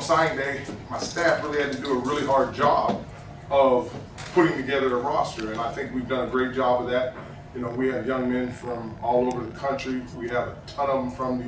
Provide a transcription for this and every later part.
signing day, my staff really had to do a really hard job of putting together a roster, and I think we've done a great job of that. We have young men from all over the country. We have a ton of them from the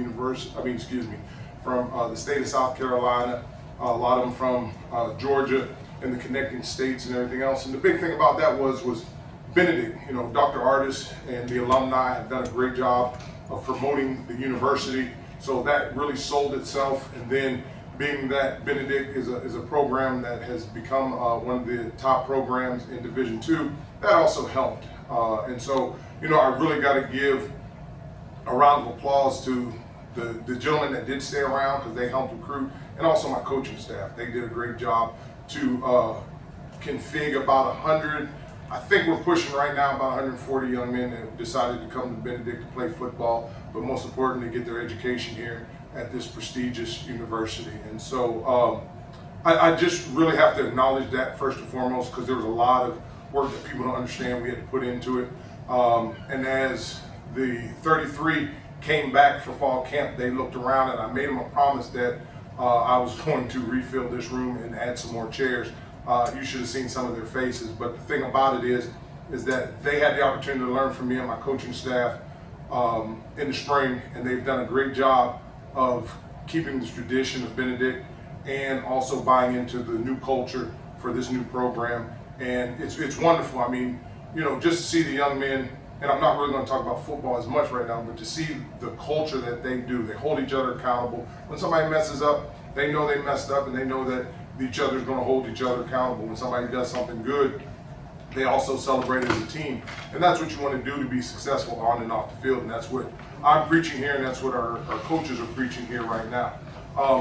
from the state of South Carolina, a lot of them from Georgia and the connecting states and everything else. And the big thing about that was Benedict, Dr. Artis and the alumni have done a great job of promoting the university. So that really sold itself. And then being that Benedict is a program that has become one of the top programs in Division II, that also helped. And so, I really got to give a round of applause to the gentlemen that did stay around because they helped recruit, and also my coaching staff. They did a great job to config about 100. I think we're pushing right now about 140 young men that decided to come to Benedict to play football, but most importantly, get their education here at this prestigious university. And so I just really have to acknowledge that first and foremost, because there was a lot of work that people don't understand we had to put into it. And as the 33 came back for fall camp, they looked around and I made them a promise that I was going to refill this room and add some more chairs. You should have seen some of their faces, but the thing about it is that they had the opportunity to learn from me and my coaching staff in the spring, and they've done a great job of keeping this tradition of Benedict and also buying into the new culture for this new program. And it's wonderful. I mean, just to see the young men, and I'm not really going to talk about football as much right now, but to see the culture that they do. They hold each other accountable. When somebody messes up, they know they messed up, and they know that each other's going to hold each other accountable. When somebody does something good, they also celebrate as a team. And that's what you want to do to be successful on and off the field. And that's what I'm preaching here, and that's what our coaches are preaching here right now.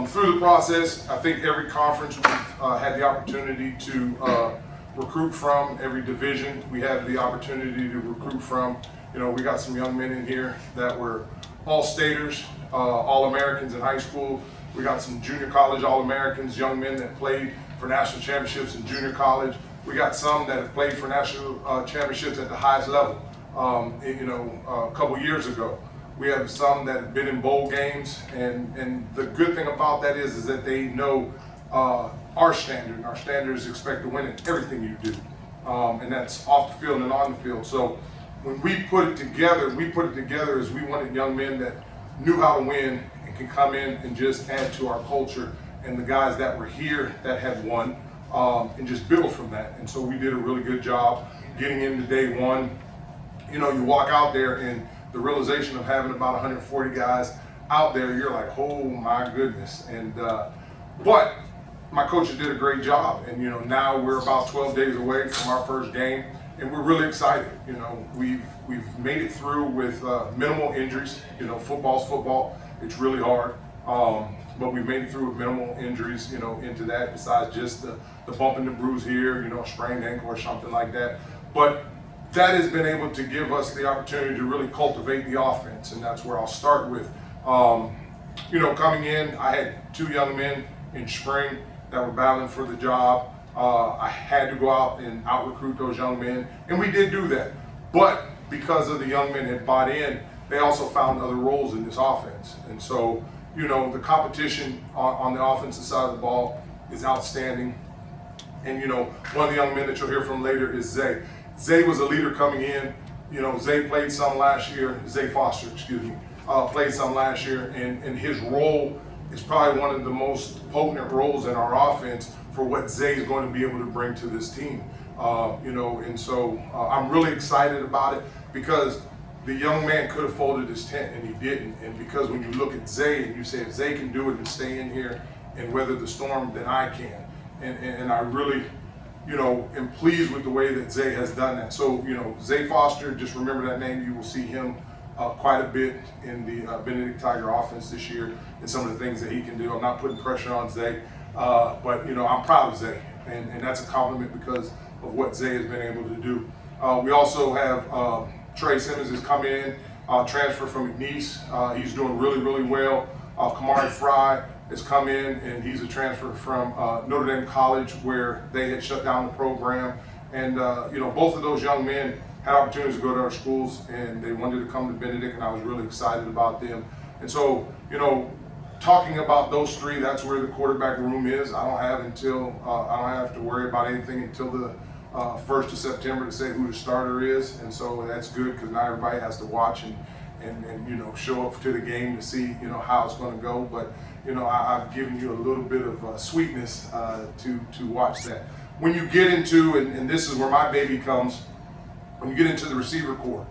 Through the process, I think every conference we've had the opportunity to recruit from, every division we had the opportunity to recruit from. We got some young men in here that were all-staters, all-Americans in high school. We got some junior college all-Americans, young men that played for national championships in junior college. We got some that have played for national championships at the highest level, a couple years ago. We have some that have been in bowl games, and the good thing about that is that they know our standard, and our standard is expect to win in everything you do, and that's off the field and on the field. So when we put it together as we wanted young men that knew how to win and can come in and just add to our culture, and the guys that were here that had won, and just build from that. And so we did a really good job getting into day one. You walk out there and the realization of having about 140 guys out there, you're like, oh my goodness. And but my coaches did a great job, and now we're about 12 days away from our first game, and we're really excited. We've made it through with minimal injuries. Football's football; it's really hard, but we made it through with minimal injuries. Into that, besides just the bump and the bruise here, a sprained ankle or something like that. But that has been able to give us the opportunity to really cultivate the offense, and that's where I'll start with. Coming in, I had two young men in spring that were battling for the job. I had to go out and out-recruit those young men, and we did do that. But because of the young men had bought in, they also found other roles in this offense. And so, the competition on the offensive side of the ball is outstanding. And, one of the young men that you'll hear from later is Zay. Zay was a leader coming in. Zay played some last year. Zay Foster, played some last year, and his role is probably one of the most potent roles in our offense for what Zay is going to be able to bring to this team. And so I'm really excited about it because the young man could have folded his tent and he didn't. And because when you look at Zay and you say, if Zay can do it and stay in here and weather the storm, then I can. And I really, am pleased with the way that Zay has done that. So, Zay Foster, just remember that name. You will see him quite a bit in the Benedict Tiger offense this year and some of the things that he can do. I'm not putting pressure on Zay, but I'm proud of Zay, and that's a compliment because of what Zay has been able to do. We also have Trey Simmons has come in, transfer from McNeese. He's doing really, really well. Kamari Fry has come in, and he's a transfer from Notre Dame College, where they had shut down the program. And both of those young men had opportunities to go to our schools, and they wanted to come to Benedict, and I was really excited about them. And so, talking about those three, that's where the quarterback room is. I don't have to worry about anything until the 1st of September to say who the starter is, and so that's good because now everybody has to watch and show up to the game to see how it's going to go. But I've given you a little bit of sweetness to watch that. When you get into, and this is where my baby comes, when you get into the receiver corps,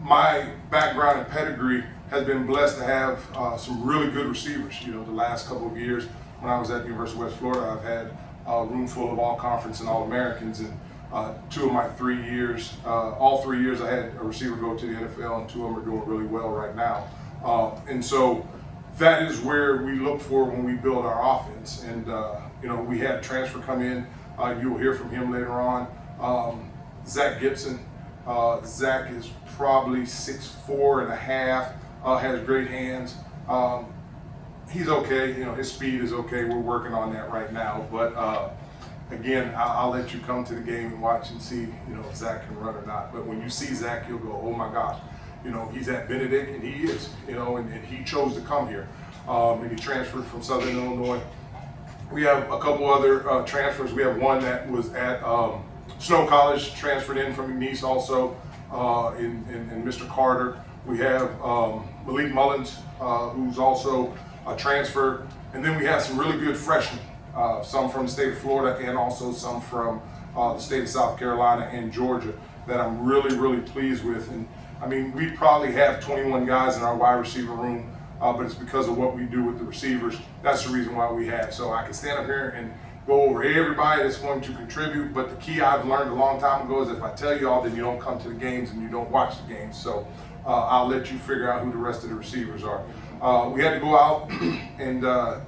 my background and pedigree has been blessed to have some really good receivers. The last couple of years when I was at the University of West Florida, I've had a room full of all-conference and all-Americans, and 2 of my 3 years, all 3 years I had a receiver go to the NFL, and 2 of them are doing really well right now. And so that is where we look for when we build our offense. And we had a transfer come in. You will hear from him later on. Zach Gibson. Zach is probably 6'4" and a half. Has great hands. He's okay. His speed is okay. We're working on that right now. But again, I'll let you come to the game and watch and see, if Zach can run or not. But when you see Zach, you'll go, oh my gosh. He's at Benedict, and he is. And he chose to come here. And he transferred from Southern Illinois. We have a couple other transfers. We have one that was at Snow College, transferred in from McNeese also, in Mr. Carter. We have Malik Mullins, who's also a transfer. And then we have some really good freshmen, some from the state of Florida and also some from the state of South Carolina and Georgia that I'm really, really pleased with. And I mean, we probably have 21 guys in our wide receiver room, but it's because of what we do with the receivers. That's the reason why we have. So I can stand up here and go over everybody that's going to contribute, but the key I've learned a long time ago is if I tell you all, then you don't come to the games and you don't watch the games. So I'll let you figure out who the rest of the receivers are. We had to go out and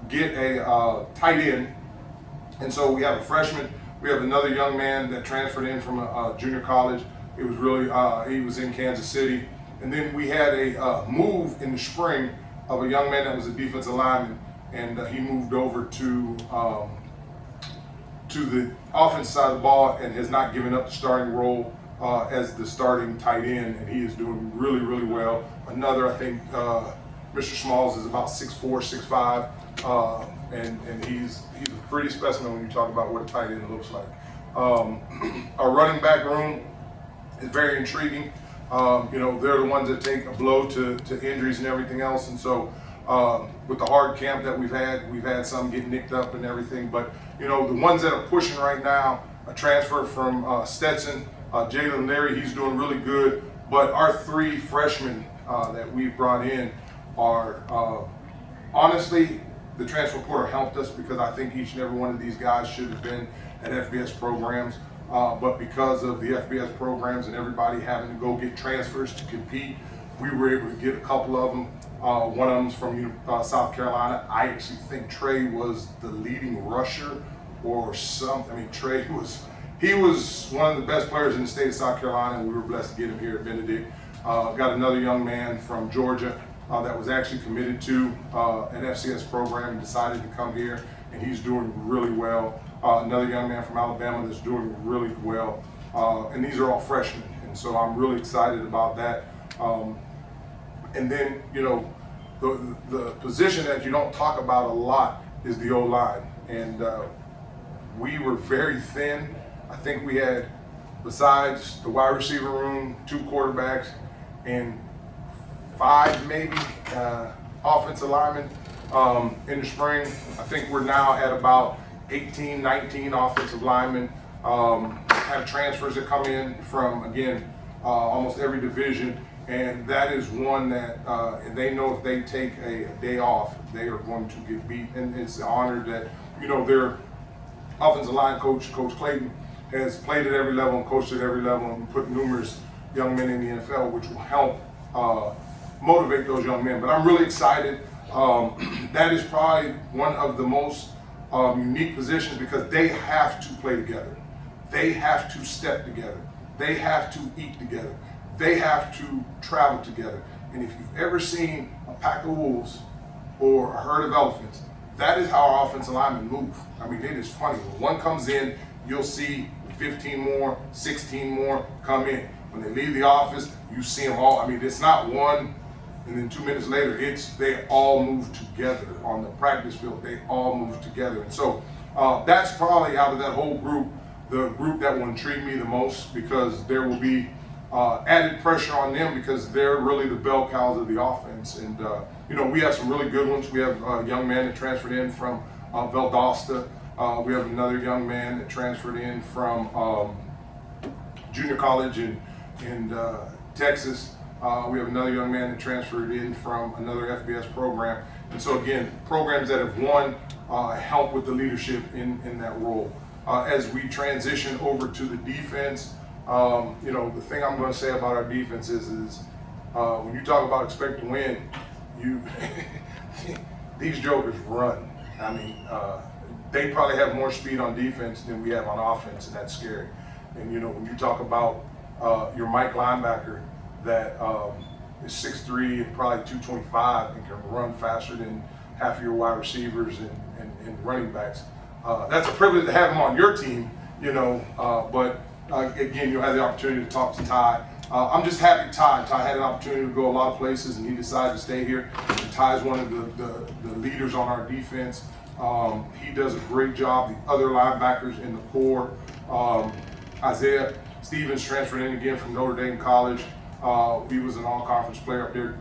get a tight end, and so we have a freshman. We have another young man that transferred in from a junior college. It was really, he was in Kansas City. And then we had a move in the spring of a young man that was a defensive lineman, and he moved over to the offense side of the ball and has not given up the starting role as the starting tight end, and he is doing really, really well. Another, I think, Mr. Smalls is about 6'4", 6'5", and he's a pretty specimen when you talk about what a tight end looks like. Our running back room is very intriguing. They're the ones that take a blow to injuries and everything else, and so with the hard camp that we've had some get nicked up and everything, but the ones that are pushing right now, a transfer from Stetson, Jalen Larry, he's doing really good, but our 3 freshmen that we've brought in are, honestly, the transfer portal helped us because I think each and every one of these guys should have been at FBS programs, but because of the FBS programs and everybody having to go get transfers to compete, we were able to get a couple of them. One of them's from South Carolina. I actually think Trey was the leading rusher or something. I mean, he was one of the best players in the state of South Carolina, and we were blessed to get him here at Benedict. Got another young man from Georgia that was actually committed to an FCS program and decided to come here, and he's doing really well. Another young man from Alabama that's doing really well. And these are all freshmen, and so I'm really excited about that. And then, the position that you don't talk about a lot is the O-line. And we were very thin. I think we had, besides the wide receiver room, 2 quarterbacks, and 5 maybe offensive linemen in the spring. I think we're now at about 18, 19 offensive linemen. Have transfers that come in from, again, almost every division. And that is one that they know if they take a day off, they are going to get beat. And it's an honor that, their offensive line coach, Coach Clayton, has played at every level and coached at every level and put numerous young men in the NFL, which will help motivate those young men. But I'm really excited. That is probably one of the most unique positions because they have to play together. They have to step together. They have to eat together. They have to travel together. And if you've ever seen a pack of wolves or a herd of elephants, that is how our offensive linemen move. I mean, it is funny. When one comes in, you'll see 15 more, 16 more come in. When they leave the office, you see them all. I mean, it's not one and then 2 minutes later, they all move together on the practice field. They all move together, and so that's probably out of that whole group, the group that will intrigue me the most, because there will be added pressure on them because they're really the bell cows of the offense. And we have some really good ones. We have a young man that transferred in from Valdosta. We have another young man that transferred in from junior college in Texas. We have another young man that transferred in from another FBS program. And so again, programs that have won help with the leadership in that role. As we transition over to the defense, the thing I'm going to say about our defense is when you talk about expect to win, these jokers run. I mean, they probably have more speed on defense than we have on offense, and that's scary. And when you talk about your Mike linebacker that is 6'3" and probably 225 and can run faster than half of your wide receivers and running backs, that's a privilege to have him on your team, but again, you'll have the opportunity to talk to Ty. I'm just happy Ty had an opportunity to go a lot of places, and he decided to stay here. And Ty's one of the leaders on our defense. He does a great job. The other linebackers in the core, Isaiah Stevens transferred in again from Notre Dame College. He was an all-conference player up there,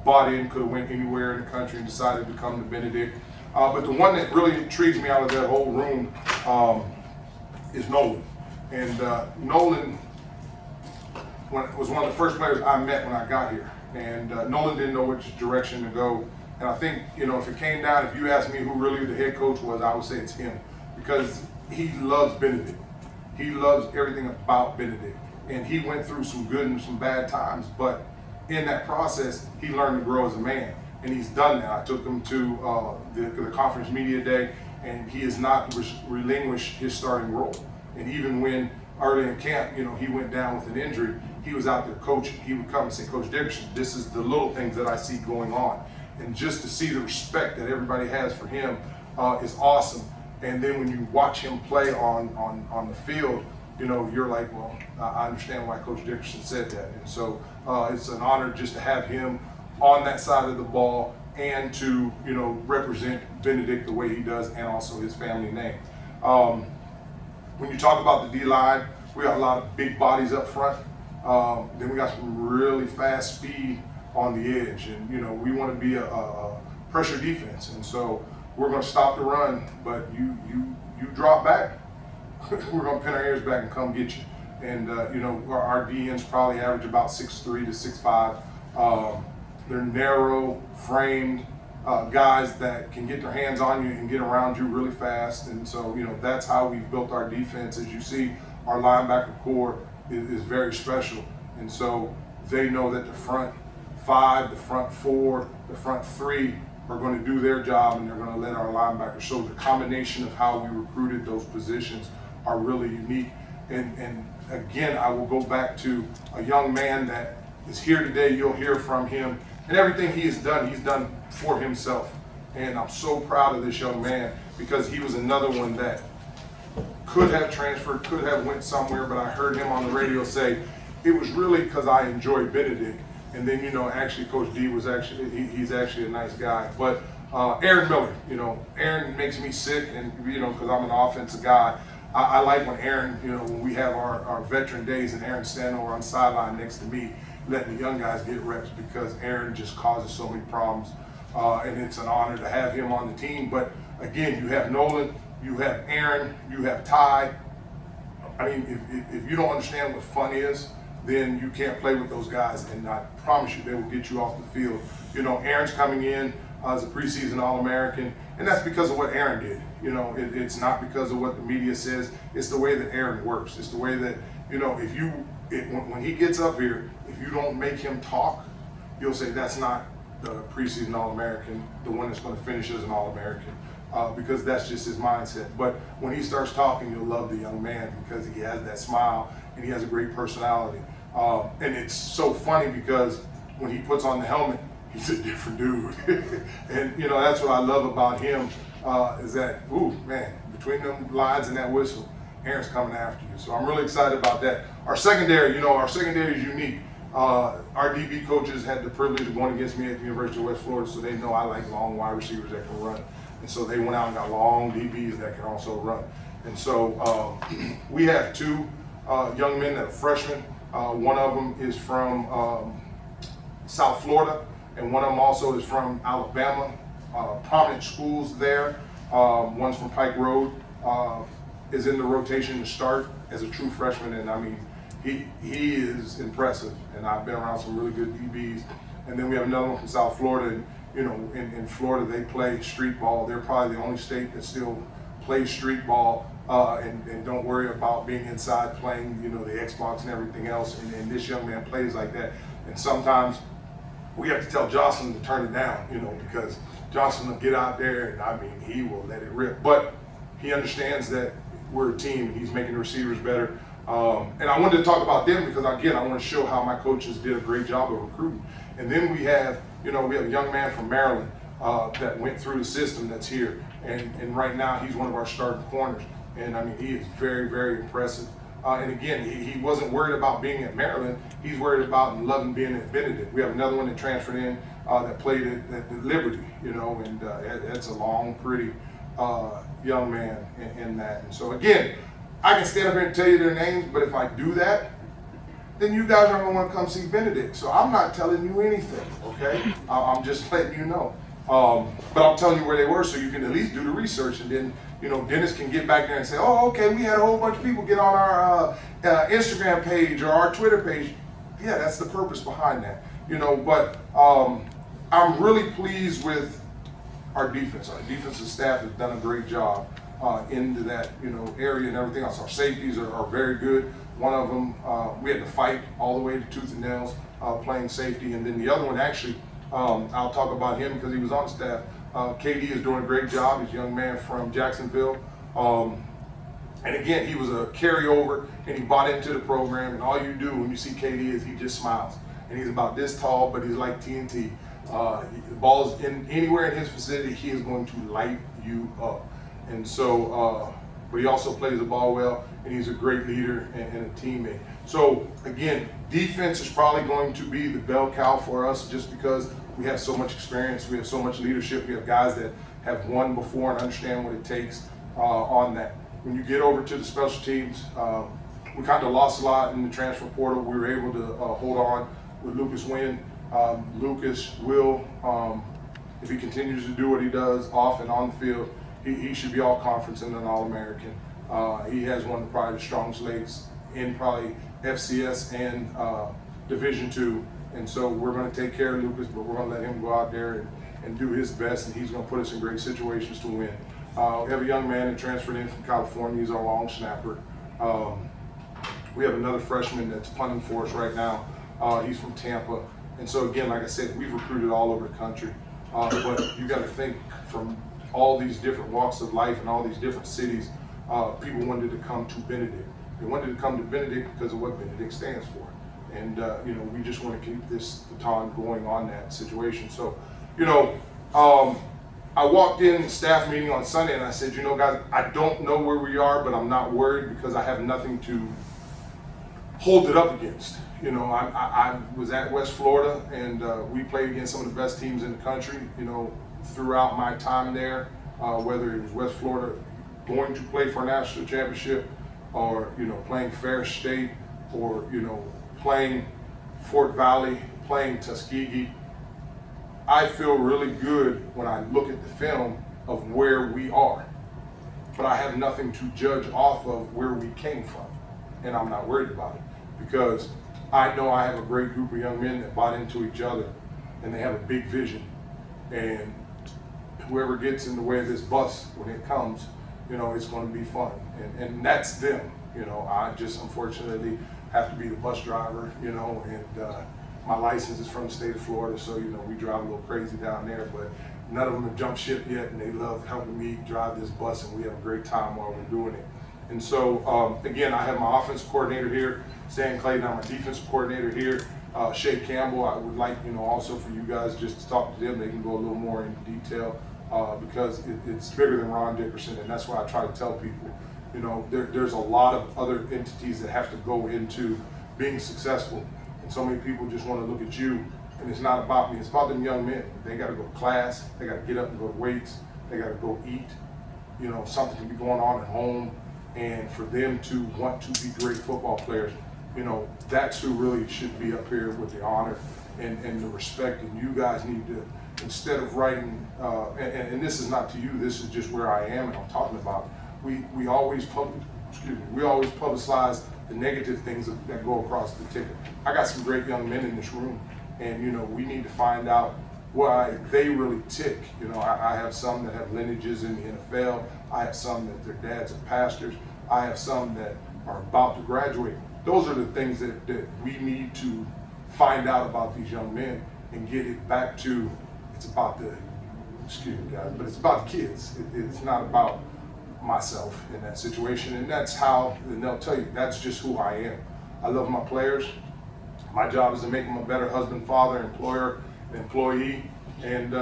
bought in, could have went anywhere in the country and decided to come to Benedict. But the one that really intrigues me out of that whole room is Nolan. And Nolan was one of the first players I met when I got here. And Nolan didn't know which direction to go. And I think, if it came down, if you asked me who really the head coach was, I would say it's him. Because he loves Benedict. He loves everything about Benedict. And he went through some good and some bad times. But in that process, he learned to grow as a man. And he's done that. I took him to the conference media day, and he has not relinquished his starting role. And even when early in camp, he went down with an injury, he was out there coaching. He would come and say, Coach Dickerson, this is the little things that I see going on. And just to see the respect that everybody has for him is awesome. And then when you watch him play on the field, you're like, well, I understand why Coach Dickerson said that. And so it's an honor just to have him on that side of the ball and to, represent Benedict the way he does, and also his family name. When you talk about the D-line, we got a lot of big bodies up front. Then we got some really fast speed on the edge. And, we want to be a pressure defense. And so we're going to stop the run, but you drop back. We're going to pin our ears back and come get you. And, our DNs probably average about 6'3" to 6'5". They're narrow framed guys that can get their hands on you and get around you really fast. And so, that's how we've built our defense. As you see, our linebacker core is very special. And so they know that the front five, the front four, the front three are going to do their job, and they're going to let our linebackers. So the combination of how we recruited those positions are really unique. And again, I will go back to a young man that is here today. You'll hear from him. And everything he's done for himself. And I'm so proud of this young man, because he was another one that could have transferred, could have went somewhere, but I heard him on the radio say, it was really because I enjoyed Benedict. And then, actually Coach D was he's actually a nice guy. But Aaron Miller, Aaron makes me sick, and, because I'm an offensive guy. I like when Aaron, when we have our veteran days and Aaron standing over on the sideline next to me, letting the young guys get reps, because Aaron just causes so many problems. And it's an honor to have him on the team. But again, you have Nolan, you have Aaron, you have Ty. I mean, if you don't understand what fun is, then you can't play with those guys. And I promise you, they will get you off the field. Aaron's coming in as a preseason All-American, and that's because of what Aaron did. It's not because of what the media says. It's the way that Aaron works. It's the way that, when he gets up here, if you don't make him talk, you'll say that's not the preseason All-American, the one that's going to finish as an All-American, because that's just his mindset. But when he starts talking, you'll love the young man, because he has that smile and he has a great personality. And it's so funny, because when he puts on the helmet, he's a different dude. And that's what I love about him, is that, ooh, man, between them lines and that whistle, Aaron's coming after you. So I'm really excited about that. Our secondary, is unique. Our DB coaches had the privilege of going against me at the University of West Florida, so they know I like long wide receivers that can run. And so they went out and got long DBs that can also run. And so we have two young men that are freshmen. One of them is from South Florida, and one of them also is from Alabama. Prominent schools there. One's from Pike Road. Is in the rotation to start as a true freshman, and I mean, he is impressive. And I've been around some really good DBs. And then we have another one from South Florida. And, you know, in Florida they play street ball. They're probably the only state that still plays street ball and don't worry about being inside playing, you know, the Xbox and everything else. And this young man plays like that. And sometimes we have to tell Jocelyn to turn it down, you know, because Jocelyn will get out there and I mean, he will let it rip. But he understands that we're a team and he's making the receivers better. And I wanted to talk about them because, again, I want to show how my coaches did a great job of recruiting. And then we have a young man from Maryland that went through the system that's here. And right now he's one of our starting corners. And I mean, he is very, very impressive. And again, he wasn't worried about being at Maryland. He's worried about and loving being at Benedict. We have another one that transferred in that played at Liberty, you know, and that's a long, pretty young man in that. And so again, I can stand up here and tell you their names, but if I do that, then you guys aren't going to want to come see Benedict. So I'm not telling you anything, okay? I'm just letting you know. But I'm telling you where they were so you can at least do the research, and then, you know, Dennis can get back there and say, oh, okay, we had a whole bunch of people get on our Instagram page or our Twitter page. Yeah, that's the purpose behind that, you know. But I'm really pleased with our defense. Our defensive staff has done a great job into that, you know, area and everything else. Our safeties are very good. One of them, we had to fight all the way to tooth and nails playing safety. And then the other one, actually, I'll talk about him because he was on the staff. KD is doing a great job. He's a young man from Jacksonville. And again, he was a carryover and he bought into the program. And all you do when you see KD is he just smiles. And he's about this tall, but he's like TNT. The ball's anywhere in his vicinity, he is going to light you up. And so, but he also plays the ball well, and he's a great leader and a teammate. So again, defense is probably going to be the bell cow for us just because we have so much experience, we have so much leadership, we have guys that have won before and understand what it takes on that. When you get over to the special teams, we kind of lost a lot in the transfer portal. We were able to hold on with Lucas Wynn. Lucas will, if he continues to do what he does off and on the field, he should be all conference and an All-American. He has one of probably the strongest legs in probably FCS and Division II. And so we're going to take care of Lucas, but we're going to let him go out there and do his best, and he's going to put us in great situations to win. We have a young man that transferred in from California. He's our long snapper. We have another freshman that's punting for us right now. He's from Tampa. And so again, like I said, we've recruited all over the country. But you got to think from all these different walks of life and all these different cities, people wanted to come to Benedict. They wanted to come to Benedict because of what Benedict stands for. And, you know, we just want to keep this baton going on that situation. So, you know, I walked in staff meeting on Sunday and I said, you know, guys, I don't know where we are, but I'm not worried because I have nothing to hold it up against. You know, I was at West Florida and we played against some of the best teams in the country, you know, throughout my time there, whether it was West Florida going to play for a national championship or, you know, playing Ferris State or, you know, playing Fort Valley, playing Tuskegee. I feel really good when I look at the film of where we are, but I have nothing to judge off of where we came from, and I'm not worried about it because I know I have a great group of young men that bought into each other and they have a big vision, and whoever gets in the way of this bus when it comes, you know, it's going to be fun, and that's them. You know, I just unfortunately have to be the bus driver, you know, and my license is from the state of Florida, so, you know, we drive a little crazy down there, but none of them have jumped ship yet, and they love helping me drive this bus, and we have a great time while we're doing it. And so, again, I have my offensive coordinator here, Stan Clayton. I'm my defensive coordinator here, Shay Campbell. I would like, you know, also for you guys just to talk to them. They can go a little more into detail because it's bigger than Ron Dickerson, and that's why I try to tell people, you know, there's a lot of other entities that have to go into being successful. And so many people just want to look at you, and it's not about me, it's about them young men. They got to go to class, they got to get up and go to weights, they got to go eat. You know, something can be going on at home, and for them to want to be great football players, you know, that's who really should be up here with the honor and the respect. And you guys need to, instead of writing, and this is not to you, this is just where I am and I'm talking about, we always publicize the negative things that go across the ticket. I got some great young men in this room, and you know, we need to find out why they really tick. You know, I have some that have lineages in the NFL. I have some that their dads are pastors. I have some that are about to graduate. Those are the things that we need to find out about these young men and get it back to, it's about the, excuse me guys, but it's about the kids. It's not about myself in that situation, and that's how, and they'll tell you, that's just who I am. I love my players. My job is to make them a better husband, father, employer, employee, and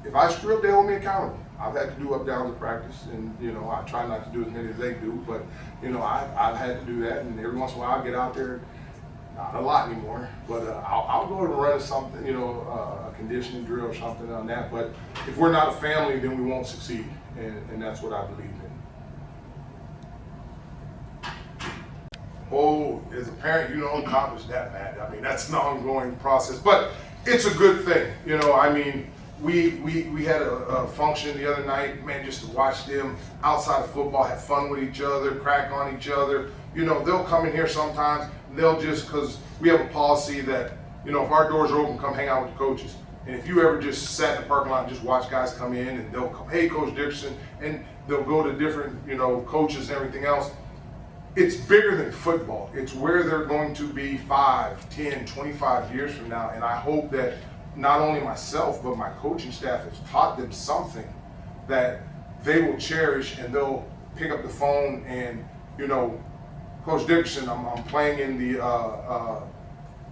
if I screw up, they hold me accountable. I've had to do up downs of practice, and you know, I try not to do as many as they do, but you know, I've had to do that, and every once in a while I get out there, not a lot anymore, but I'll go and run something, you know, a conditioning drill or something on that. But if we're not a family, then we won't succeed, and that's what I believe in. Oh, as a parent, you don't accomplish that, man. I mean, that's an ongoing process, but it's a good thing. You know, I mean, we had a function the other night, man, just to watch them outside of football have fun with each other, crack on each other. You know, they'll come in here sometimes, they'll just, because we have a policy that, you know, if our doors are open, come hang out with the coaches. And if you ever just sat in the parking lot and just watch guys come in and they'll come, hey, Coach Dickerson, and they'll go to different, you know, coaches and everything else. It's bigger than football. It's where they're going to be 5, 10, 25 years from now. And I hope that not only myself, but my coaching staff has taught them something that they will cherish, and they'll pick up the phone and, you know, Coach Dickerson, I'm playing in the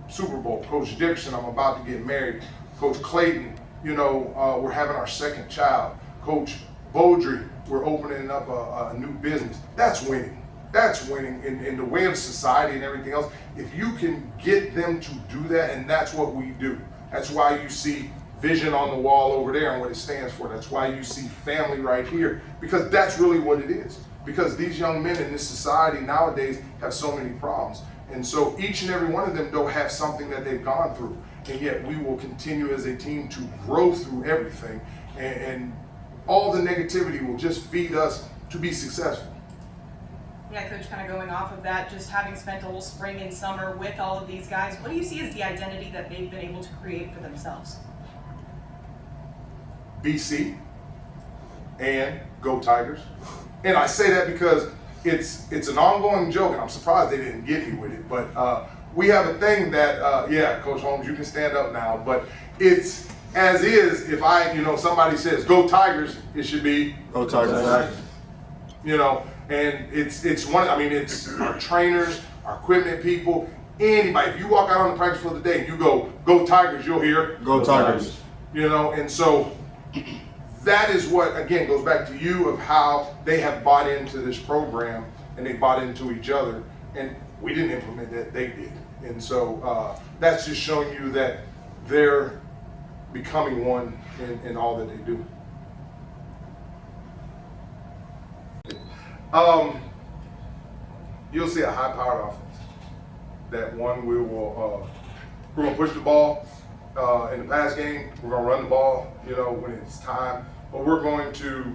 Super Bowl. Coach Dickerson, I'm about to get married. Coach Clayton, you know, we're having our second child. Coach Beaudry, we're opening up a new business. That's winning. That's winning in the way of society and everything else. If you can get them to do that, and that's what we do. That's why you see vision on the wall over there and what it stands for. That's why you see family right here, because that's really what it is. Because these young men in this society nowadays have so many problems. And so each and every one of them don't have something that they've gone through. And yet we will continue as a team to grow through everything. And all the negativity will just feed us to be successful. Yeah, Coach, kind of going off of that, just having spent a whole spring and summer with all of these guys, what do you see as the identity that they've been able to create for themselves? BC and Go Tigers. And I say that because it's an ongoing joke, and I'm surprised they didn't get me with it. But we have a thing that, yeah, Coach Holmes, you can stand up now, but it's as is. If somebody says Go Tigers, it should be Go Tigers. You know. And it's our trainers, our equipment people, anybody. If you walk out on the practice field today and you go Tigers, you'll hear Go Tigers. You know, and so that is what, again, goes back to you of how they have bought into this program and they bought into each other. And we didn't implement that, they did. And so that's just showing you that they're becoming one in all that they do. You'll see a high-powered offense. That one we're going to push the ball in the pass game. We're going to run the ball, you know, when it's time. But we're going to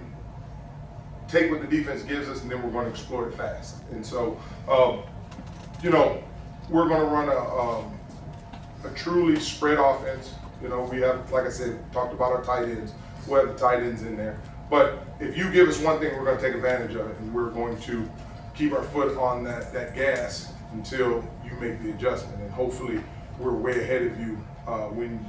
take what the defense gives us, and then we're going to exploit it fast. And so, you know, we're going to run a truly spread offense. You know, we have, like I said, talked about our tight ends. We'll have the tight ends in there. But if you give us one thing, we're going to take advantage of it, and we're going to keep our foot on that gas until you make the adjustment. And hopefully we're way ahead of you when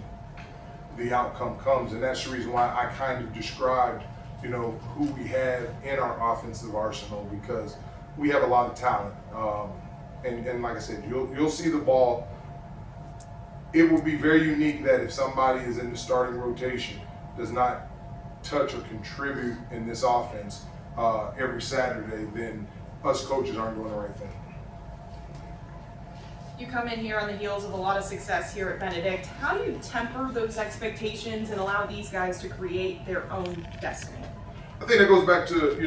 the outcome comes. And that's the reason why I kind of described, you know, who we have in our offensive arsenal, because we have a lot of talent. And like I said, you'll see the ball. It will be very unique that if somebody is in the starting rotation, does not touch or contribute in this offense every Saturday, then us coaches aren't doing the right thing. You come in here on the heels of a lot of success here at Benedict. How do you temper those expectations and allow these guys to create their own destiny? I think that goes back to,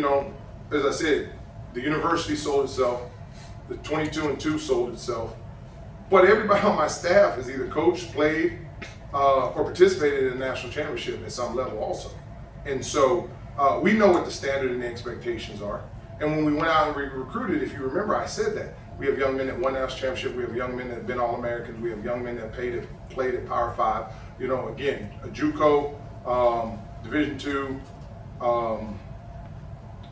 as I said, the university sold itself, the 22-2 sold itself, but everybody on my staff has either coached, played, or participated in a national championship at some level also. And so we know what the standard and the expectations are. And when we went out and recruited, if you remember, I said that. We have young men that won national championship. We have young men that have been All-Americans. We have young men that played at Power 5. Again, a JUCO, Division II,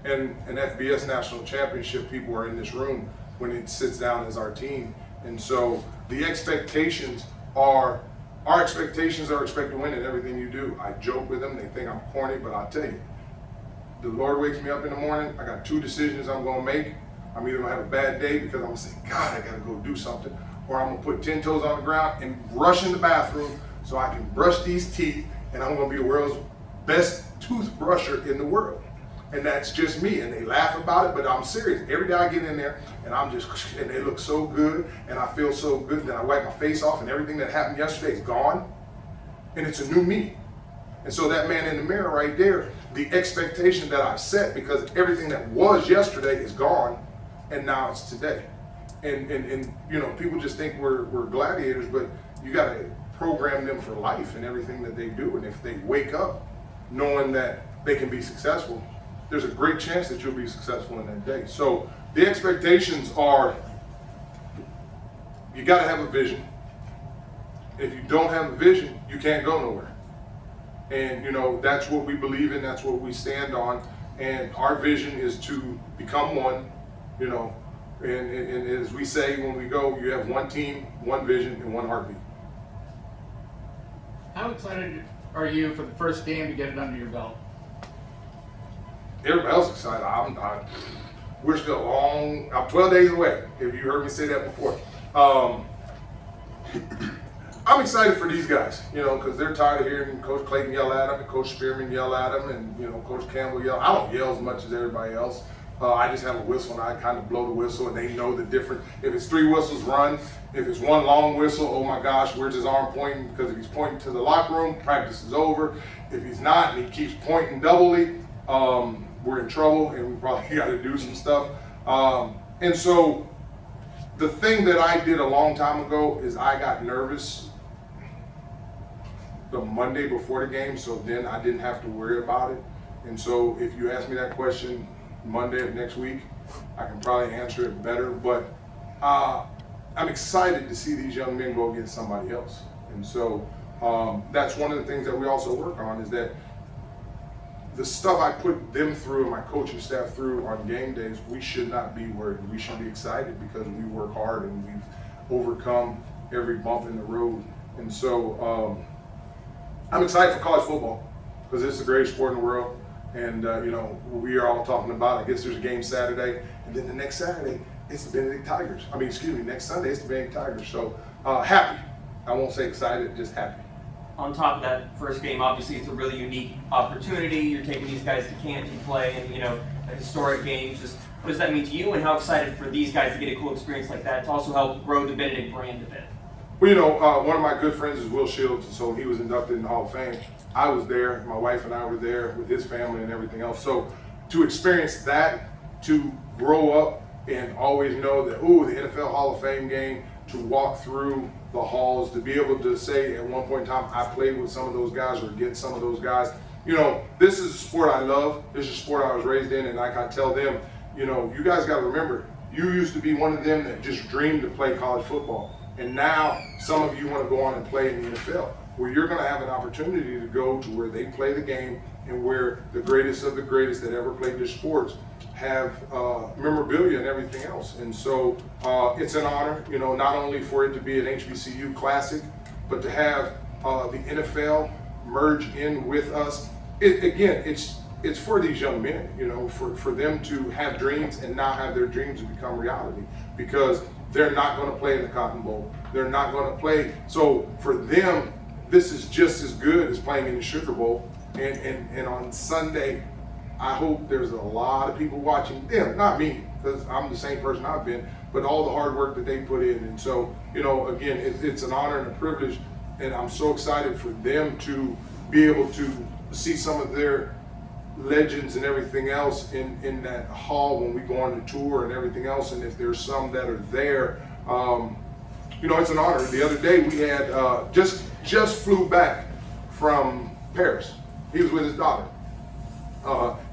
and an FBS national championship people are in this room when it sits down as our team. And so the expectations are, our expectations are expect to win in everything you do. I joke with them. They think I'm corny, but I'll tell you, the Lord wakes me up in the morning. I got 2 decisions I'm going to make. I'm either going to have a bad day because I'm going to say, God, I got to go do something, or I'm going to put 10 toes on the ground and rush in the bathroom so I can brush these teeth, and I'm going to be the world's best toothbrusher in the world. And that's just me, and they laugh about it, but I'm serious. Every day I get in there, and and they look so good, and I feel so good that I wipe my face off, and everything that happened yesterday is gone, and it's a new me. And so that man in the mirror right there, the expectation that I've set, because everything that was yesterday is gone, and now it's today. And people just think we're gladiators, but you got to program them for life and everything that they do. And if they wake up knowing that they can be successful, there's a great chance that you'll be successful in that day. So the expectations are, you got to have a vision. If you don't have a vision, you can't go nowhere. And that's what we believe in, that's what we stand on. And our vision is to become one, and as we say when we go, you have one team, one vision, and one heartbeat. How excited are you for the first game to get it under your belt? Everybody else is excited. We're still I'm 12 days away, if you heard me say that before. I'm excited for these guys, because they're tired of hearing Coach Clayton yell at them and Coach Spearman yell at them and, Coach Campbell yell. I don't yell as much as everybody else. I just have a whistle and I kind of blow the whistle, and they know the difference. If it's 3 whistles, run. If it's 1 long whistle, oh my gosh, where's his arm pointing? Because if he's pointing to the locker room, practice is over. If he's not and he keeps pointing doubly, we're in trouble and we probably got to do some stuff. And so the thing that I did a long time ago is I got nervous the Monday before the game, so then I didn't have to worry about it. And so if you ask me that question Monday of next week, I can probably answer it better. But I'm excited to see these young men go against somebody else. And so that's one of the things that we also work on, is that the stuff I put them through and my coaching staff through on game days, we should not be worried. We should be excited because we work hard and we've overcome every bump in the road. And so I'm excited for college football because it's the greatest sport in the world. And we are all talking about, I guess there's a game Saturday, and then the next Saturday it's the Benedict Tigers. Next Sunday it's the Benedict Tigers. So happy. I won't say excited, just happy. On top of that first game, obviously it's a really unique opportunity. You're taking these guys to Canton to play in, a historic game. Just what does that mean to you, and how excited for these guys to get a cool experience like that to also help grow the Benedict brand a bit? Well, one of my good friends is Will Shields, and so he was inducted in the Hall of Fame. I was there, my wife and I were there with his family and everything else. So to experience that, to grow up and always know that, the NFL Hall of Fame game, to walk through the halls, to be able to say at one point in time, I played with some of those guys or against some of those guys. This is a sport I love. This is a sport I was raised in, and like I tell them, you guys got to remember, you used to be one of them that just dreamed to play college football. And now some of you want to go on and play in the NFL, where you're going to have an opportunity to go to where they play the game and where the greatest of the greatest that ever played this sports have memorabilia and everything else. And so it's an honor, not only for it to be an HBCU classic, but to have the NFL merge in with us. It's for these young men, for them to have dreams and now have their dreams become reality, because they're not going to play in the Cotton Bowl. They're not going to play. So for them, this is just as good as playing in the Sugar Bowl. And on Sunday, I hope there's a lot of people watching them, not me, because I'm the same person I've been, but all the hard work that they put in. And so, again, it's an honor and a privilege, and I'm so excited for them to be able to see some of their legends and everything else in that hall when we go on the tour and everything else. And if there's some that are there, it's an honor. The other day we had just flew back from Paris. He was with his daughter,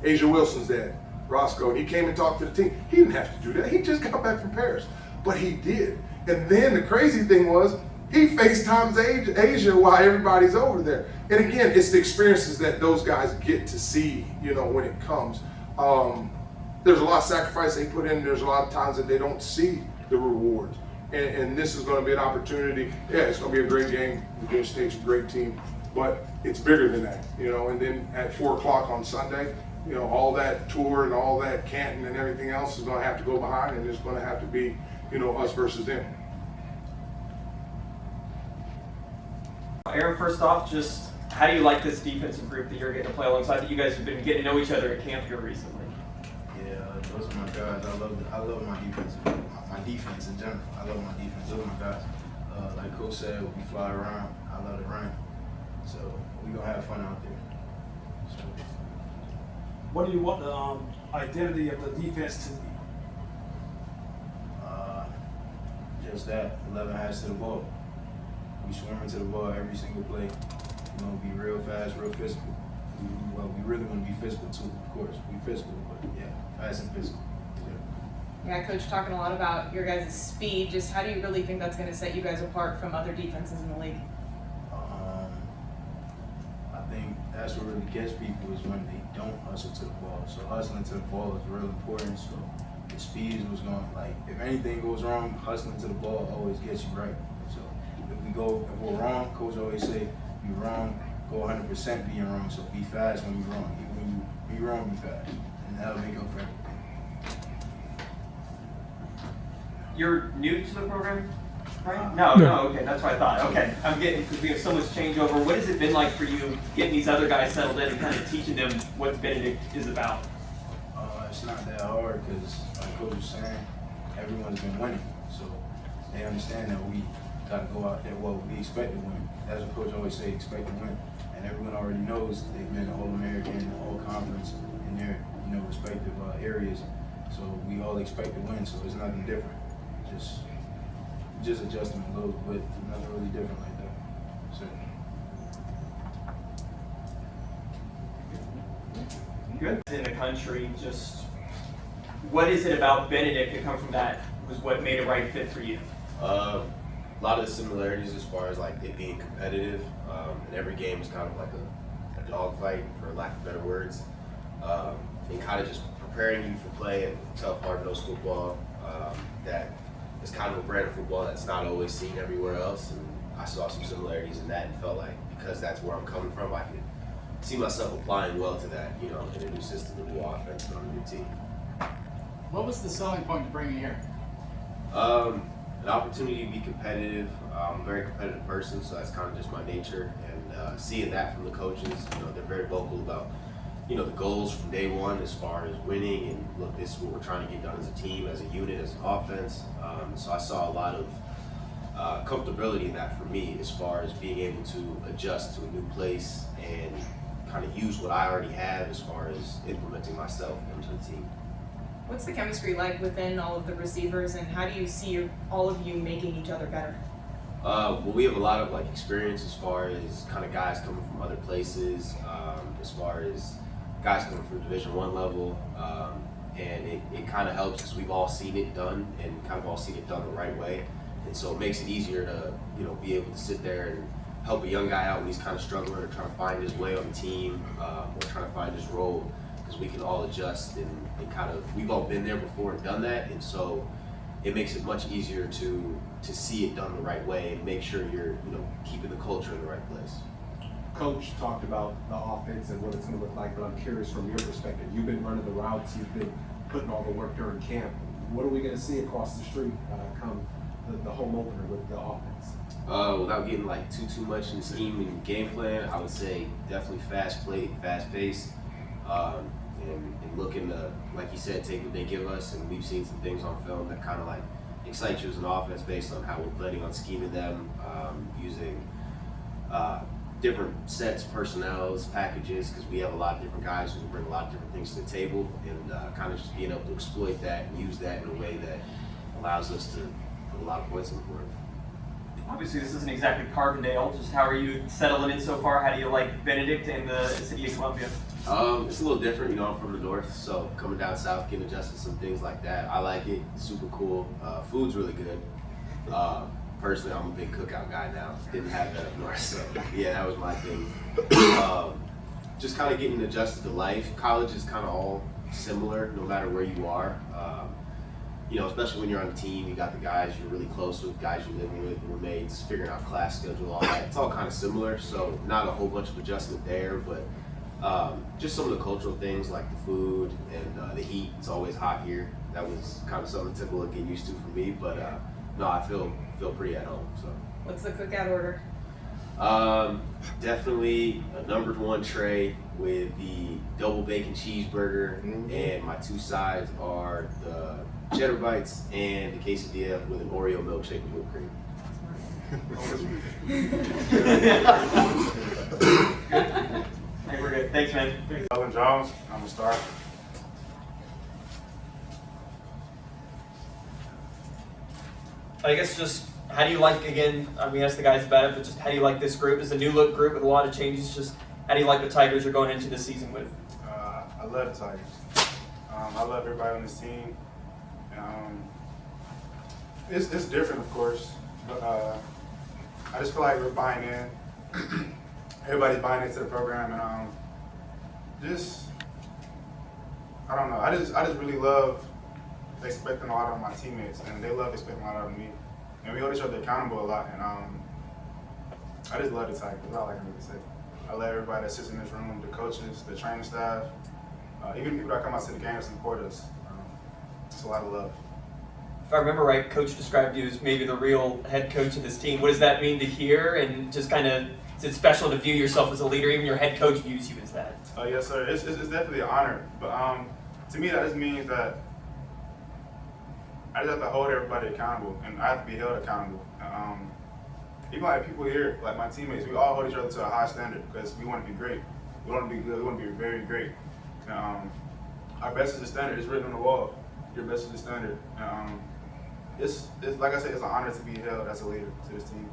Asia Wilson's dad, Roscoe, and he came and talked to the team. He didn't have to do that. He just got back from Paris, but he did. And then the crazy thing was, he FaceTimes Asia while everybody's over there. And again, it's the experiences that those guys get to see, when it comes. There's a lot of sacrifice they put in. There's a lot of times that they don't see the rewards. And this is going to be an opportunity. Yeah, it's going to be a great game. Virginia State's a great team, but it's bigger than that, And then at 4 o'clock on Sunday, all that tour and all that Canton and everything else is going to have to go behind, and it's going to have to be, us versus them. Aaron, first off, just how do you like this defensive group that you're getting to play alongside? That you guys have been getting to know each other at camp here recently. Yeah, those are my guys. I love my defense. My defense in general. I love my defense. Those are my guys. Like Coach said, we fly around. I love the rain. So we gonna have fun out there. So, what do you want the identity of the defense to be? just that. 11 hands to the ball. We swimming to the ball every single play. We're gonna be real fast, real physical. We really want to be physical too, of course. We physical, but yeah, fast and physical. Yeah, Coach, talking a lot about your guys' speed. Just how do you really think that's going to set you guys apart from other defenses in the league? I think that's what really gets people is when they don't hustle to the ball. So hustling to the ball is real important. So the speed is what's going, if anything goes wrong, hustling to the ball always gets you right. So if we're wrong, Coach always say, you're wrong, go 100% being wrong. So be fast when you're wrong. Even when you be wrong, be fast. And that'll make up for everything. You're new to the program, right? No, okay, that's what I thought. Okay, I'm getting, because we have so much changeover. What has it been like for you getting these other guys settled in and kind of teaching them what Benedict is about? It's not that hard because, like Coach was saying, everyone's been winning. So they understand that we got to go out there, we expect to win. That's what Coach always say, expect to win. And everyone already knows they've been All-American, All-Conference in their respective areas. So we all expect to win, so it's nothing different. Just adjusting a little bit, nothing really different like that. So. Good. In the country, just what is it about Benedict that come from that was what made a right fit for you? A lot of the similarities as far as like it being competitive, and every game is kind of like a dogfight, for lack of better words, and kind of just preparing you for play and tough hard-nosed football. That is kind of a brand of football that's not always seen everywhere else, and I saw some similarities in that and felt like because that's where I'm coming from, I could see myself applying well to that, in a new system, a new offense, and on a new team. What was the selling point to bring you here? An opportunity to be competitive. I'm a very competitive person, so that's kind of just my nature. And seeing that from the coaches, they're very vocal about, the goals from day one as far as winning and look, this is what we're trying to get done as a team, as a unit, as an offense. So I saw a lot of comfortability in that for me as far as being able to adjust to a new place and kind of use what I already have as far as implementing myself into the team. What's the chemistry like within all of the receivers, and how do you see all of you making each other better? Well, we have a lot of experience as far as kind of guys coming from other places, as far as guys coming from Division I level, and it kind of helps because we've all seen it done and kind of all seen it done the right way, and so it makes it easier to be able to sit there and help a young guy out when he's kind of struggling or trying to find his way on the team, or trying to find his role, because we can all adjust and kind of, we've all been there before and done that, and so it makes it much easier to see it done the right way and make sure you're keeping the culture in the right place. Coach talked about the offense and what it's going to look like, but I'm curious from your perspective. You've been running the routes, you've been putting all the work during camp. What are we going to see across the street come the home opener with the offense? Without getting too much in the scheme and game plan, I would say definitely fast play, fast pace, and looking to, like you said, take what they give us. And we've seen some things on film that kind of like excite you as an offense based on how we're planning on scheming them, using different sets, personnels, packages, because we have a lot of different guys who can bring a lot of different things to the table, and kind of just being able to exploit that and use that in a way that allows us to put a lot of points on the board. Obviously, this isn't exactly Carbondale. Just how are you settling in so far? How do you like Benedict and the city of Columbia? It's a little different, you know, I'm from the north, so coming down south, getting adjusted to some things like that. I like it, it's super cool. Food's really good. Personally, I'm a big cookout guy now. Didn't have that up north, so yeah, that was my thing. Just kind of getting adjusted to life. College is kind of all similar, no matter where you are. You know, especially when you're on a team, you got the guys you're really close with, guys you're living with, roommates, figuring out class schedule, all that. It's all kind of similar, so not a whole bunch of adjustment there, but just some of the cultural things like the food and the heat. It's always hot here. That was kind of something typical to get used to for me, but no, I feel pretty at home. So. What's the cookout order? Definitely a #1 tray with the double bacon cheeseburger, and my 2 sides are the cheddar bites and the quesadilla with an Oreo milkshake with whipped cream. Hey, we're good. Thanks, man. Elvin Jones, I'm a star. I guess just how do you like, again, we asked the guys about it, but just how do you like this group? It's a new look group with a lot of changes. Just how do you like the Tigers you're going into this season with? I love the Tigers. I love everybody on this team. It's different, of course, but I just feel like we're buying in. Everybody's buying into the program, and I don't know. I just really love expecting a lot of my teammates, and they love expecting a lot of me. And we hold each other accountable a lot, and I just love the Tigers. That's all I can really say. I love everybody that sits in this room, the coaches, the training staff, even the people that come out to the games and support us. It's a lot of love. If I remember right, Coach described you as maybe the real head coach of this team. What does that mean to hear? And just kind of, is it special to view yourself as a leader? Even your head coach views you as that. Yes, sir. It's definitely an honor. But to me, that just means that I just have to hold everybody accountable, and I have to be held accountable. Even like people here, like my teammates, we all hold each other to a high standard because we want to be great. We want to be good. We want to be very great. Our best is the standard. It's written on the wall. Your best is the standard. It's like I said, it's an honor to be held as a leader to this team.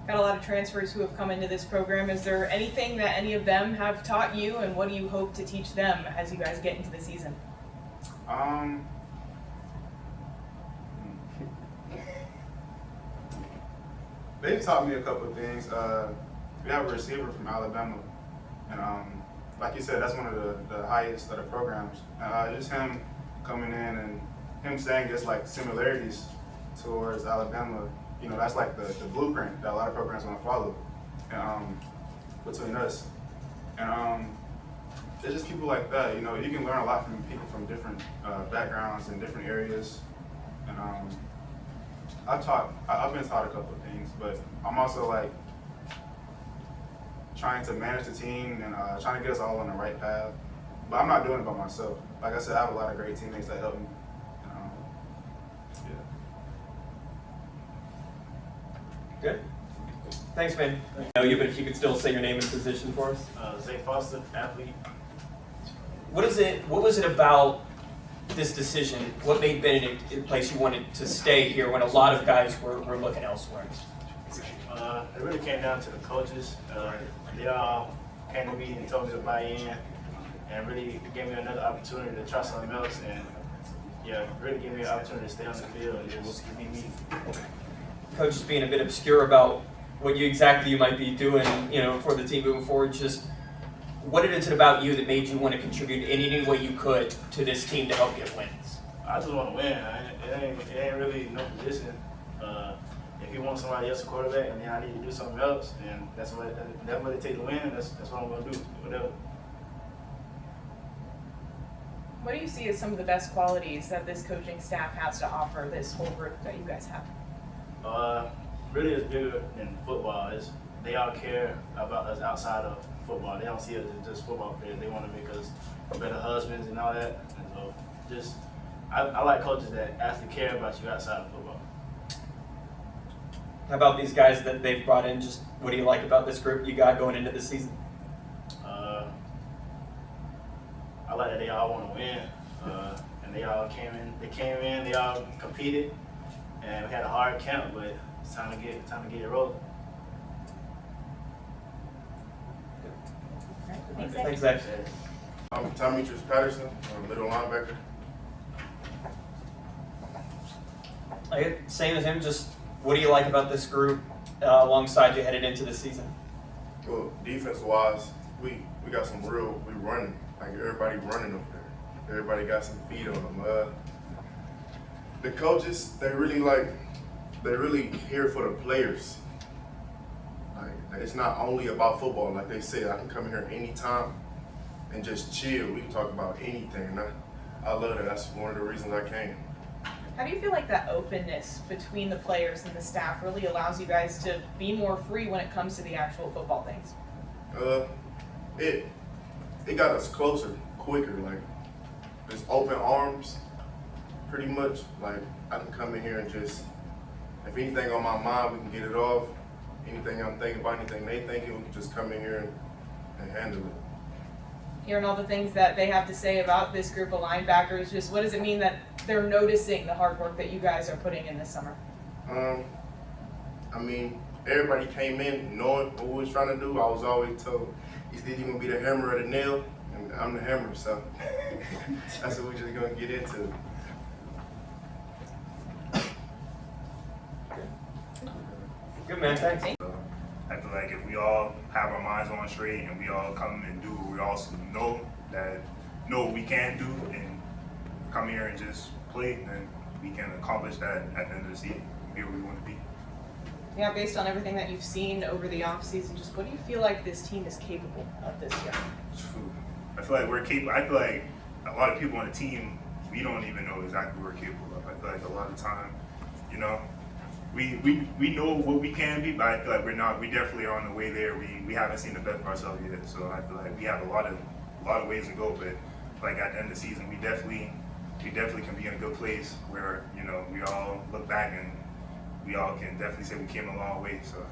Got a lot of transfers who have come into this program. Is there anything that any of them have taught you, and what do you hope to teach them as you guys get into the season? They've taught me a couple of things. We have a receiver from Alabama, and like you said, that's one of the highest of the programs. Just him coming in and him saying just like similarities towards Alabama, you know, that's like the blueprint that a lot of programs want to follow between us. And it's just people like that, you know, you can learn a lot from people from different backgrounds and different areas. And I've been taught a couple of things, but I'm also like trying to manage the team and trying to get us all on the right path. But I'm not doing it by myself. Like I said, I have a lot of great teammates that help me. Good. Thanks, man. I know you, but if you could still say your name and position for us. Zay Foster, athlete. What was it about this decision? What made Benedict the place you wanted to stay here when a lot of guys were looking elsewhere? It really came down to the coaches. They all came to me and told me to buy in, and really gave me another opportunity to try something else. And yeah, really gave me an opportunity to stay on the field and just be me. Coach is being a bit obscure about what you might be doing, you know, for the team moving forward. Just what is it about you that made you want to contribute in any way you could to this team to help get wins? I just want to win. It ain't really no position. If you want somebody else to quarterback, and then I need to do something else, and that's what it takes to win. That's what I'm gonna do. Whatever. What do you see as some of the best qualities that this coaching staff has to offer this whole group that you guys have? Really, it's bigger than football. They all care about us outside of football. They don't see us as just football players. They want to make us better husbands and all that. And so just, I like coaches that actually care about you outside of football. How about these guys that they've brought in? Just what do you like about this group you got going into this season? I like that they all want to win, and they all came in, they all competed, and we had a hard camp, but it's time to get it rolling. Thanks, Zach. I'm Demetrius Patterson, I'm a middle linebacker. Okay, same as him. Just what do you like about this group alongside you headed into the season? Well, defense-wise, we got some we running. Like everybody running up there. Everybody got some feet on them. The coaches, they really here for the players. Like it's not only about football. Like they said, I can come here anytime and just chill. We can talk about anything. And I love that. That's one of the reasons I came. How do you feel like that openness between the players and the staff really allows you guys to be more free when it comes to the actual football things? It got us closer, quicker. Like just open arms, pretty much. Like I can come in here and just, if anything on my mind, we can get it off. Anything I'm thinking about, anything they thinking, we can just come in here and handle it. Hearing all the things that they have to say about this group of linebackers, just what does it mean that they're noticing the hard work that you guys are putting in this summer? I mean, everybody came in knowing what we was trying to do. I was always told, it's either gonna be the hammer or the nail, and I'm the hammer, so that's what we're just gonna get into. Good man, thanks. I feel like if we all have our minds on straight and we all come and do what we also know what we can do and come here and just play, then we can accomplish that at the end of the season, be where we want to be. Yeah, based on everything that you've seen over the offseason, just what do you feel like this team is capable of this year? I feel like we're capable. I feel like a lot of people on the team, we don't even know exactly what we're capable of. I feel like a lot of time, you know, we know what we can be, but I feel like we're not. We definitely are on the way there. We haven't seen the best of ourselves yet. So I feel like we have a lot of ways to go. But like at the end of the season, we definitely can be in a good place where, you know, we all look back and we all can definitely say we came a long way. So.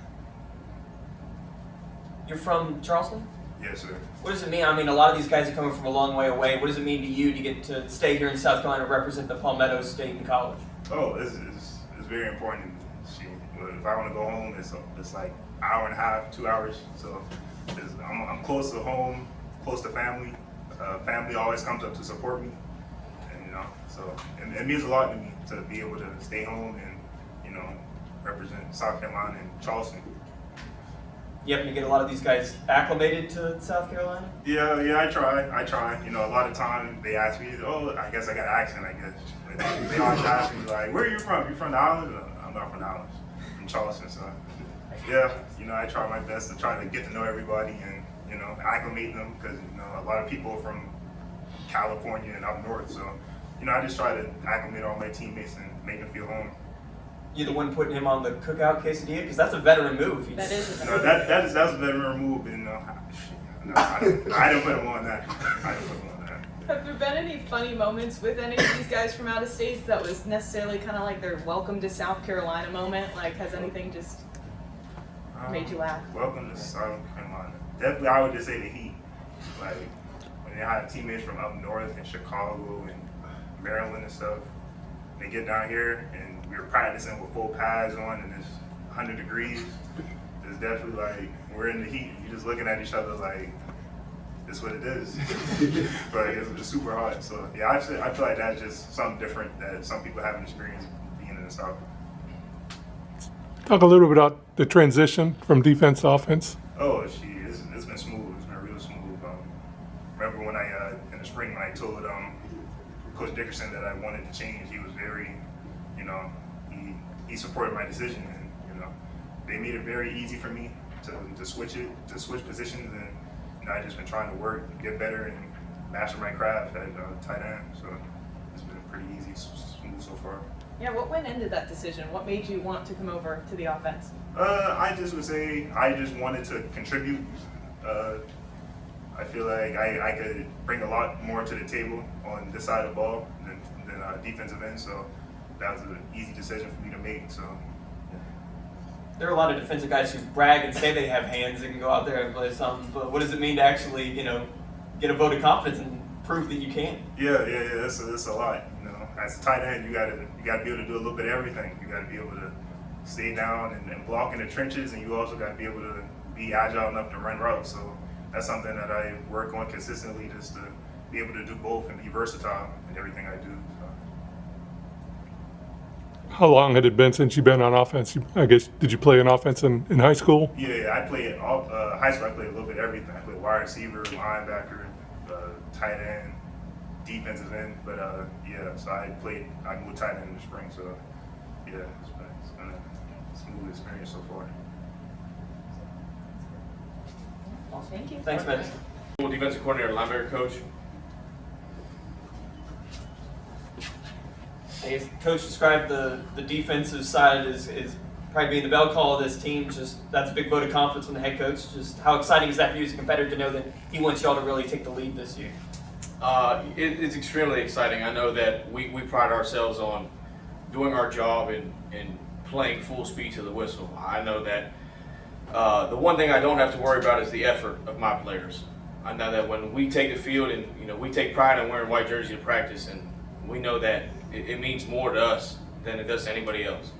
You're from Charleston? Yes, sir. What does it mean? I mean, a lot of these guys are coming from a long way away. What does it mean to you to get to stay here in South Carolina and represent the Palmetto State and College? Oh, it's very important. If I want to go home, it's like an hour and a half, 2 hours. So I'm close to home, close to family. Family always comes up to support me, and you know, so it means a lot to me to be able to stay home and, you know, represent South Carolina and Charleston. You having to get a lot of these guys acclimated to South Carolina? Yeah, I try. You know, a lot of times they ask me, oh, I guess I got an accent, I guess. But they always ask me, like, where are you from? You from the island? I'm not from the island. I'm from Charleston, so. Yeah, you know, I try my best to try to get to know everybody and, you know, acclimate them, because, you know, a lot of people are from California and up north, so, you know, I just try to acclimate all my teammates and make them feel home. You the one putting him on the cookout quesadilla? Because that's a veteran move. That is a No, that's a veteran move, and I didn't put him on that. Have there been any funny moments with any of these guys from out of state that was necessarily kind of like their welcome to South Carolina moment? Like, has anything just made you laugh? Welcome to South Carolina. Definitely, I would just say the heat. Like, when they had teammates from up north in Chicago and Maryland and stuff, they get down here and we were practicing with full pads on and it's 100 degrees. It's definitely like, we're in the heat and you're just looking at each other like, this is what it is. But it's super hot. So yeah, I feel like that's just something different that some people haven't experienced being in the South. Talk a little bit about the transition from defense to offense. Oh, it's been smooth. It's been real smooth. Remember when in the spring when I told Coach Dickerson that I wanted to change, he was very, you know, he supported my decision, and you know, they made it very easy for me to switch positions, and you know, I just been trying to work, get better, and master my craft at tight end. So it's been pretty easy, smooth so far. Yeah, what went into that decision? What made you want to come over to the offense? I just would say I just wanted to contribute I feel like I could bring a lot more to the table on this side of the ball than defensive end. So that was an easy decision for me to make. So. There are a lot of defensive guys who brag and say they have hands and can go out there and play something, but what does it mean to actually, get a vote of confidence and prove that you can? Yeah. That's a lot. As a tight end, you gotta be able to do a little bit of everything. You gotta be able to stay down and block in the trenches, and you also gotta be able to be agile enough to run routes. So that's something that I work on consistently, just to be able to do both and be versatile in everything I do. So. How long had it been since you've been on offense? I guess, did you play an offense in high school? Yeah, I played high school. I played a little bit of everything. I played wide receiver, linebacker, tight end, defensive end. But so I moved tight end in the spring. So yeah, it's been a smooth experience so far. Thank you. Thanks, man. Defensive coordinator, linebacker coach. I guess Coach described the defensive side is probably being the bell call of this team. Just that's a big vote of confidence from the head coach. Just how exciting is that for you as a competitor to know that he wants y'all to really take the lead this year? It's extremely exciting. I know that we pride ourselves on doing our job and playing full speed to the whistle. I know that the one thing I don't have to worry about is the effort of my players. I know that when we take the field and we take pride in wearing white jersey to practice, and we know that it means more to us than it does to anybody else.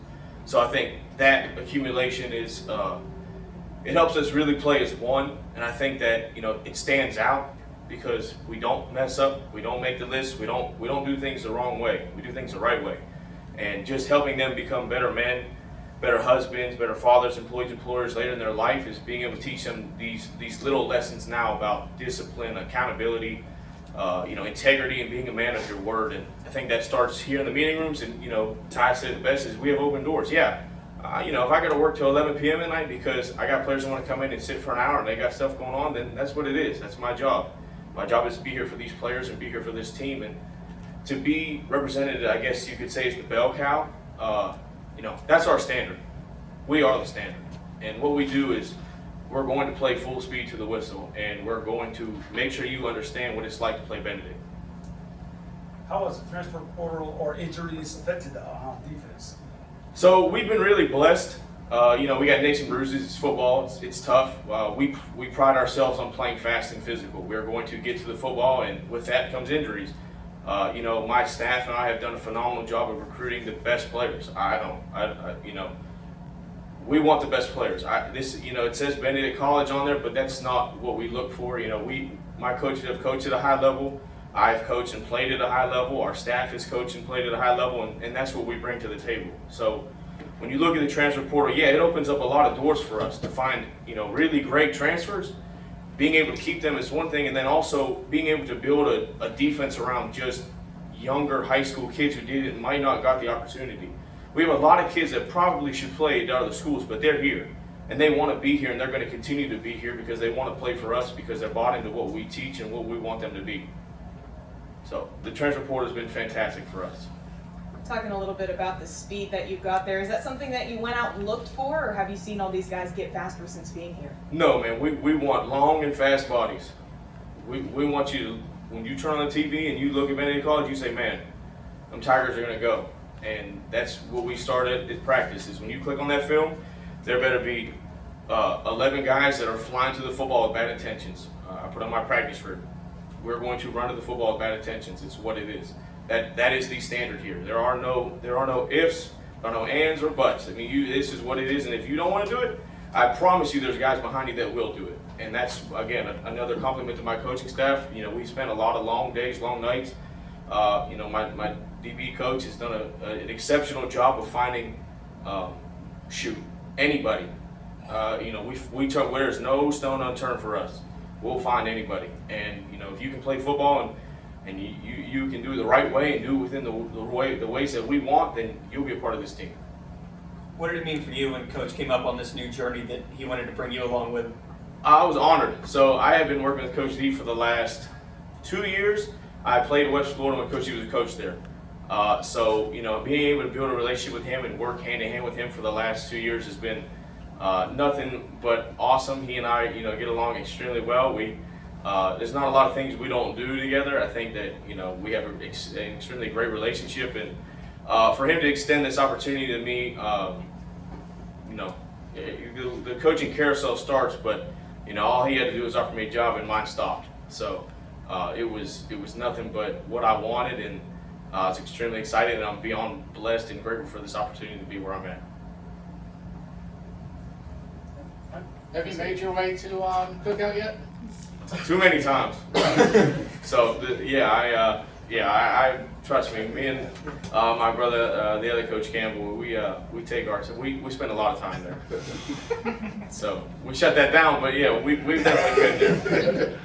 So I think that accumulation is it helps us really play as one, and I think that it stands out because we don't mess up, we don't make the list, we don't do things the wrong way, we do things the right way, and just helping them become better men, better husbands, better fathers, employers later in their life is being able to teach them these little lessons now about discipline, accountability, integrity, and being a man of your word. And I think that starts here in the meeting rooms. And Ty said it the best is we have open doors. Yeah, if I got to work till 11 p.m. at night because I got players that want to come in and sit for an hour and they got stuff going on, then that's what it is. That's my job. My job is to be here for these players and be here for this team, and to be represented, I guess you could say, as the bell cow. That's our standard. We are the standard, and what we do is we're going to play full speed to the whistle, and we're going to make sure you understand what it's like to play Benedict. How has the transfer portal or injuries affected the defense? So we've been really blessed. We got nicks and bruises. It's football. It's tough. We pride ourselves on playing fast and physical. We're going to get to the football, and with that comes injuries. My staff and I have done a phenomenal job of recruiting the best players. We want the best players. It says Benedict College on there, but that's not what we look for. My coaches have coached at a high level. I've coached and played at a high level. Our staff has coached and played at a high level, and that's what we bring to the table. So when you look at the transfer portal, yeah, it opens up a lot of doors for us to find, really great transfers. Being able to keep them is one thing, and then also being able to build a defense around just younger high school kids who might not got the opportunity. We have a lot of kids that probably should play at other schools, but they're here, and they want to be here, and they're going to continue to be here because they want to play for us because they're bought into what we teach and what we want them to be. So the transfer portal has been fantastic for us. Talking a little bit about the speed that you've got there, is that something that you went out and looked for, or have you seen all these guys get faster since being here? No, man, we want long and fast bodies. We want you to, when you turn on the TV and you look at Benedict College, you say, man, them Tigers are going to go. And that's what we started at practice, is when you click on that film, there better be 11 guys that are flying to the football with bad intentions. I put on my practice script. We're going to run to the football with bad intentions. It's what it is. That is the standard here. There are no ifs, there are no ands or buts. This is what it is, and if you don't want to do it, I promise you there's guys behind you that will do it. And that's, again, another compliment to my coaching staff. We spent a lot of long days, long nights. My DB coach has done an exceptional job of finding anybody. There's no stone unturned for us. We'll find anybody. And if you can play football and you can do it the right way and do it within the ways that we want, then you'll be a part of this team. What did it mean for you when Coach came up on this new journey that he wanted to bring you along with him? I was honored. So I have been working with Coach D for the last 2 years. I played West Florida when Coach D was a coach there. Being able to build a relationship with him and work hand in hand with him for the last 2 years has been nothing but awesome. He and I, get along extremely well. We there's not a lot of things we don't do together. I think that, you know, we have an extremely great relationship, and for him to extend this opportunity to me, you know, the coaching carousel starts, but, you know, all he had to do was offer me a job and mine stopped. So it was nothing but what I wanted, and it's extremely exciting, and I'm beyond blessed and grateful for this opportunity to be where I'm at. Have you made your way to Cookout yet? Too many times. So I trust me. Me and my brother, the other coach Campbell, we take our, we spend a lot of time there. So we shut that down, but yeah, we've definitely been there.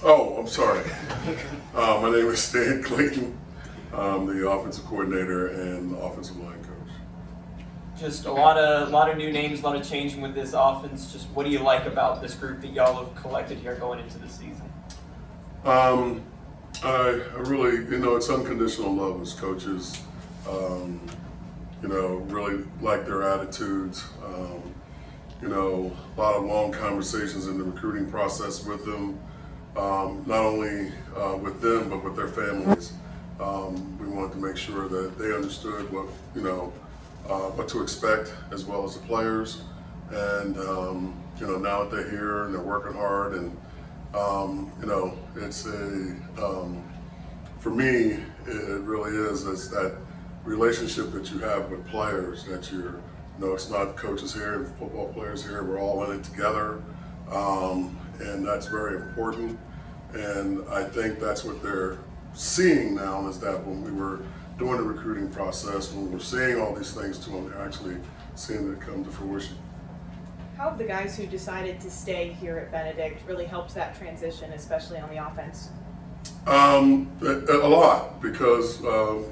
Oh, I'm sorry. My name is Stan Clayton. I'm the offensive coordinator and offensive line coach. Just a lot of new names, a lot of changing with this offense. Just what do you like about this group that y'all have collected here going into the season? I really, you know, it's unconditional love as coaches. You know, really like their attitudes. You know, a lot of long conversations in the recruiting process with them. Not only with them, but with their families. We wanted to make sure that they understood what, you know, what to expect, as well as the players. And you know, now that they're here and they're working hard, and you know, it's a for me, it really is that relationship that you have with players. That you're, you know, it's not coaches here and football players here. We're all in it together, and that's very important. And I think that's what they're seeing now, is that when we were doing the recruiting process, when we were seeing all these things to them, they're actually seeing it come to fruition. How have the guys who decided to stay here at Benedict really helped that transition, especially on the offense? A lot, because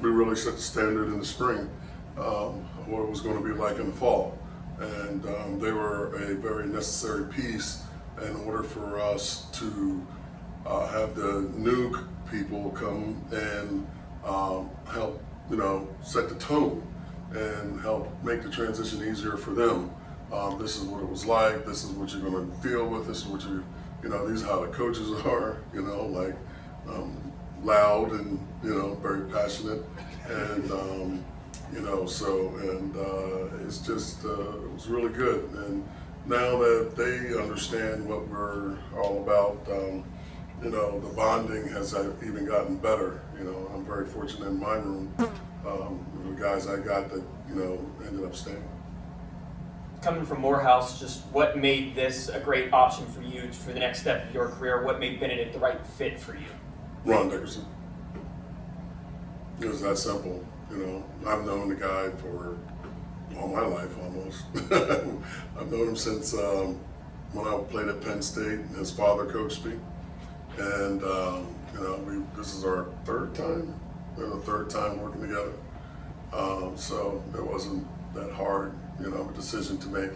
we really set the standard in the spring, what it was going to be like in the fall. And they were a very necessary piece in order for us to have the new people come and help, you know, set the tone and help make the transition easier for them. This is what it was like. This is what you're going to deal with. This is what you know, these are how the coaches are, you know, like loud and, you know, very passionate. And, you know, so, and it's just, it was really good. And now that they understand what we're all about, you know, the bonding has even gotten better. You know, I'm very fortunate in my room, the guys I got that, you know, ended up staying. Coming from Morehouse, just what made this a great option for you for the next step of your career? What made Benedict the right fit for you? Ron Dickerson. It was that simple. You know, I've known the guy for all my life almost. I've known him since when I played at Penn State. His father coached me. And you know, this is our third time working together. So it wasn't that hard, you know, a decision to make,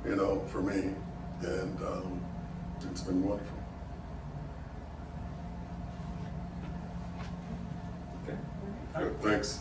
you know, for me. And it's been wonderful. Okay. Good, thanks.